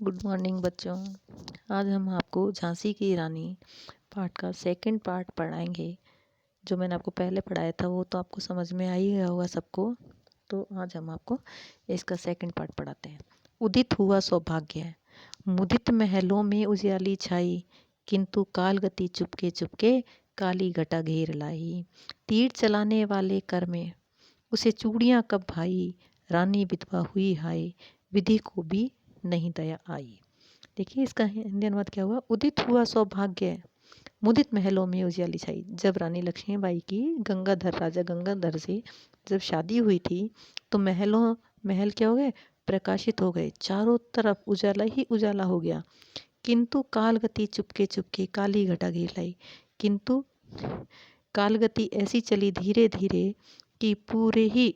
Good morning बच्चों। आज हम आपको झांसी की रानी पार्ट का सेकंड पार्ट पढ़ाएंगे। जो मैंने आपको पहले पढ़ाया था वो तो आपको समझ में आ ही गया होगा सबको। तो आज हम आपको इसका सेकंड पार्ट पढ़ाते हैं। उदित हुआ सौभाग्य, मुदित महलों में उजियाली छाई, किंतु काल गति चुपके चुपके काली घटा घेर लाई। तीर चलाने वाले कर में उसे चूड़ियाँ कब भाई, रानी विधवा हुई हाय, विधि को भी नहीं दया आई। देखिए इसका हिंदी अनुवाद क्या हुआ। उदित हुआ सौभाग्य, मुदित महलों में उजियाली छाई। जब रानी लक्ष्मीबाई की राजा गंगाधर से जब शादी हुई थी तो महल क्या हो गए, प्रकाशित हो गए, चारों तरफ उजाला ही उजाला हो गया। किंतु कालगति चुपके चुपके काली घटा घेर लाई। किंतु कालगति ऐसी चली धीरे धीरे कि पूरे ही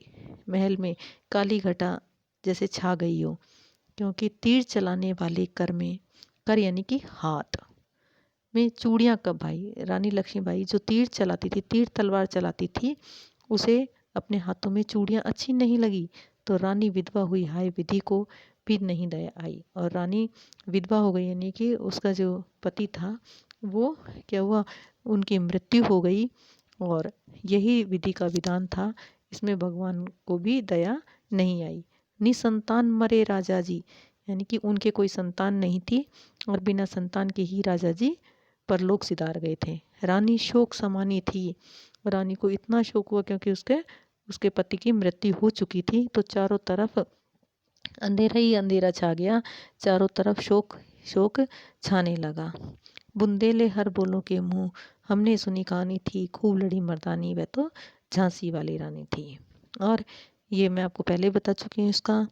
महल में काली घटा जैसे छा गई हो। क्योंकि तीर चलाने वाले कर यानी कि हाथ में चूड़ियाँ कब भाई, रानी लक्ष्मीबाई जो तीर चलाती थी, तीर तलवार चलाती थी, उसे अपने हाथों में चूड़ियाँ अच्छी नहीं लगी तो रानी विधवा हुई हाय, विधि को भी नहीं दया आई। और रानी विधवा हो गई यानी कि उसका जो पति था वो क्या हुआ, उनकी मृत्यु हो गई। और यही विधि का विधान था, इसमें भगवान को भी दया नहीं आई। निसंतान मरे राजा जी, यानी कि उनके कोई संतान नहीं थी और बिना संतान के ही राजा जी परलोक सिधार गए थे। रानी शोक समानी थी, रानी को इतना शोक हुआ क्योंकि उसके पति की मृत्यु हो चुकी थी। तो चारों तरफ अंधेरा ही अंधेरा छा गया, चारों तरफ शोक शोक छाने लगा। बुंदेले हर बोलों के मुंह, हमने सुनी कहानी थी, खूब लड़ी मर्दानी, वह तो झांसी वाली रानी थी। और ये मैं आपको पहले बता चुकी हूँ इसका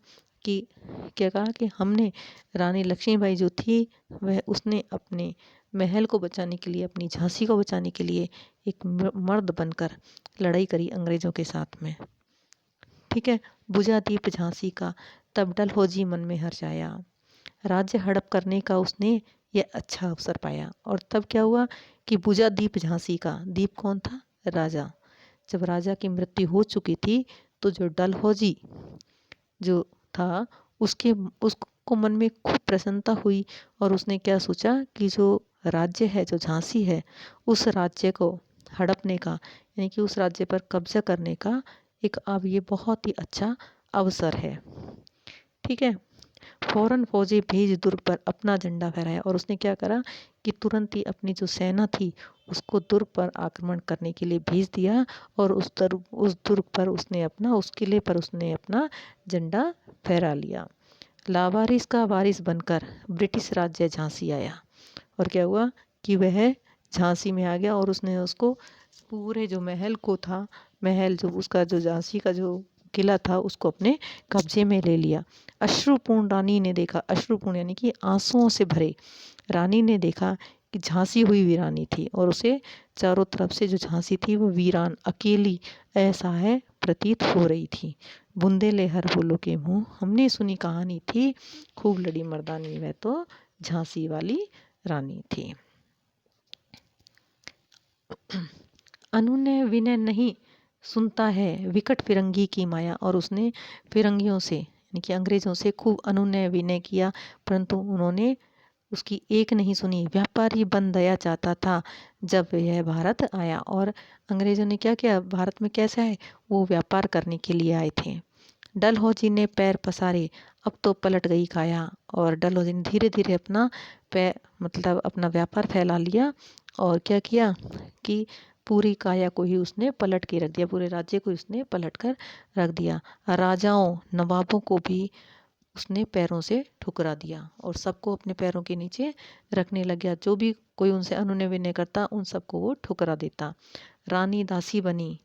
कि क्या कहा कि हमने रानी लक्ष्मीबाई जो थी वह उसने अपने महल को बचाने के लिए, अपनी झांसी को बचाने के लिए एक मर्द बनकर लड़ाई करी अंग्रेजों के साथ में। ठीक है। बुझा दीप झांसी का, तब डलहौजी मन में हर्षाया। राज्य हड़प करने का उसने यह अच्छा अवसर पाया। और तब क्या हुआ कि बुझा दीप झांसी का, दीप कौन था, राजा। जब राजा की मृत्यु हो चुकी थी तो जो डलहौजी जो था उसको मन में खूब प्रसन्नता हुई और उसने क्या सोचा कि जो राज्य है, जो झांसी है, उस राज्य को हड़पने का यानी कि उस राज्य पर कब्जा करने का एक अब ये बहुत ही अच्छा अवसर है। ठीक है। फौरन फौजी भेज दुर्ग पर अपना झंडा फहराया। और उसने क्या करा कि तुरंत ही अपनी जो सेना थी उसको दुर्ग पर आक्रमण करने के लिए भेज दिया और उस दुर्ग पर उसने अपना, उस किले पर उसने अपना झंडा फहरा लिया। लावारिस का वारिस बनकर ब्रिटिश राज्य झांसी आया। और क्या हुआ कि वह झांसी में आ गया और उसने उसको पूरे जो महल को था, महल जो उसका जो झांसी का जो किला था उसको अपने कब्जे में ले लिया। अश्रुपूर्ण रानी ने देखा, अश्रुपूर्ण यानी कि आंसुओं से भरे रानी ने देखा कि झांसी हुई वीरानी थी और उसे चारों तरफ से जो झांसी थी वो वीरान अकेली ऐसा है प्रतीत हो रही थी। बूंदे ले हर बोलो के मुंह, हमने सुनी कहानी थी, खूब लड़ी मर्दानी, वह तो झांसी वाली रानी थी। अनुनय विनय नहीं सुनता है विकट फिरंगी की माया। और उसने फिरंगियों से यानी कि अंग्रेजों से खूब अनुनय विनय किया परंतु उन्होंने उसकी एक नहीं सुनी। व्यापारी बन दया चाहता था जब यह भारत आया। और अंग्रेजों ने क्या किया, भारत में कैसे आए, वो व्यापार करने के लिए आए थे। डलहौजी ने पैर पसारे, अब तो पलट गई काया। और डलहौजी ने धीरे धीरे अपना पैर मतलब अपना व्यापार फैला लिया और क्या किया कि पूरी काया को ही उसने पलट के रख दिया, पूरे राज्य को उसने पलट कर रख दिया। राजाओं नवाबों को भी उसने पैरों से ठुकरा दिया और सबको अपने पैरों के नीचे रखने लग गया। जो भी कोई उनसे अनुनय विनय करता उन सबको वो ठुकरा देता। रानी दासी बनी,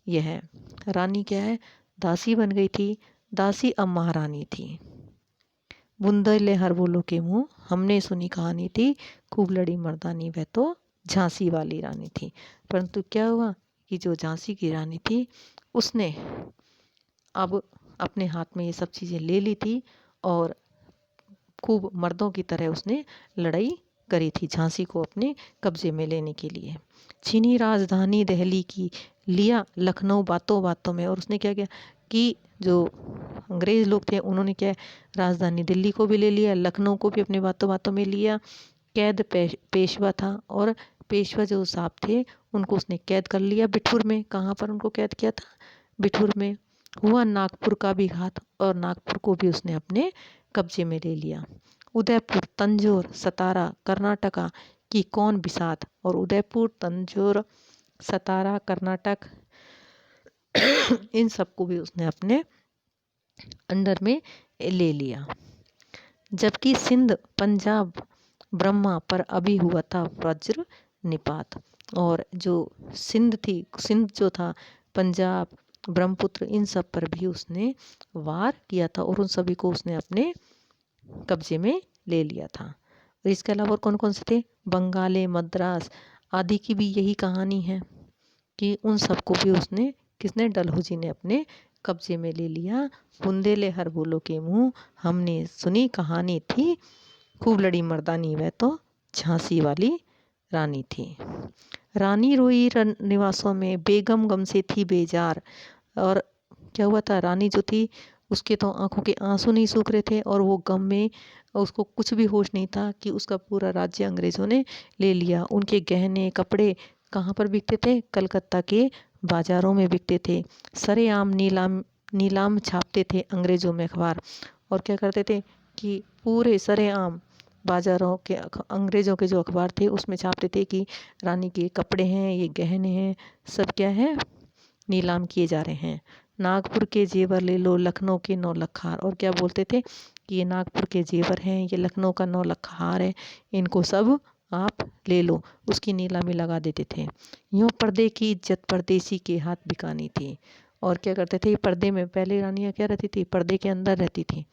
यह है रानी क्या है, दासी बन गई थी। दासी अब महारानी थी। बुंदेले हर बोलो के मुंह, हमने सुनी कहानी थी, खूब लड़ी मर्दानी, वह तो झांसी वाली रानी थी। परंतु क्या हुआ कि जो झांसी की रानी थी उसने अब अपने हाथ में ये सब चीज़ें ले ली थी और खूब मर्दों की तरह उसने लड़ाई करी थी झांसी को अपने कब्जे में लेने के लिए। छीनी राजधानी दिल्ली की, लिया लखनऊ बातों बातों में। और उसने क्या किया कि जो अंग्रेज लोग थे उन्होंने क्या राजधानी दिल्ली को भी ले लिया, लखनऊ को भी अपने बातों बातों में लिया। कैद पेशवा था और पेशवा जो साहब थे उनको उसने कैद कर लिया बिठूर में। कहाँ पर उनको कैद किया था? बिठूर में। हुआ नागपुर का भी घात और नागपुर को भी उसने अपने कब्जे में ले लिया। उदयपुर, तंजौर, सतारा, कर्नाटका की कौन बिसात, और उदयपुर, तंजौर, सतारा, कर्नाटक इन सबको भी उसने अपने अंडर में ले लिया। जबकि सिंध, पंजाब, ब्रह्मा पर अभी हुआ था वज्र निपात। और जो सिंध थी, सिंध जो था, पंजाब, ब्रह्मपुत्र, इन सब पर भी उसने वार किया था और उन सभी को उसने अपने कब्जे में ले लिया था। और इसके अलावा और कौन कौन से थे? बंगाले, मद्रास आदि की भी यही कहानी है कि उन सबको भी उसने, किसने? डलहौजी ने अपने कब्जे में ले लिया। बुंदेले हर बोलो के मुंह, हमने सुनी कहानी थी, खूब लड़ी मर्दानी वह तो झांसी वाली रानी थी। रानी रोई निवासों में, बेगम गम से थी बेजार। और क्या हुआ था? रानी जो थी उसके तो आंखों के आंसू नहीं सूख रहे थे और वो गम में, उसको कुछ भी होश नहीं था कि उसका पूरा राज्य अंग्रेजों ने ले लिया। उनके गहने कपड़े कहाँ पर बिकते थे? कलकत्ता के बाजारों में बिकते थे। सरेआम नीलाम छापते थे अंग्रेजों में अखबार। और क्या करते थे कि पूरे सरेआम बाजारों के अंग्रेजों के जो अखबार थे उसमें छापते थे कि रानी के कपड़े हैं, ये गहने हैं, सब क्या है? नीलाम किए जा रहे हैं। नागपुर के जेवर ले लो, लखनऊ के 9 लख हार। और क्या बोलते थे कि ये नागपुर के जेवर हैं, ये लखनऊ का 9 लख हार है, इनको सब आप ले लो। उसकी नीलामी लगा देते थे। यूँ पर्दे की इज्जत परदेसी के हाथ बिकानी थी। और क्या करते थे? पर्दे में पहले रानियाँ क्या रहती थी? पर्दे के अंदर रहती थी।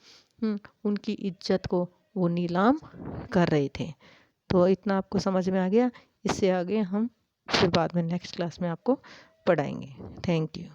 उनकी इज्जत को वो नीलाम कर रहे थे। तो इतना आपको समझ में आ गया। इससे आगे हम फिर बाद में नेक्स्ट क्लास में आपको पढ़ाएंगे। Thank you.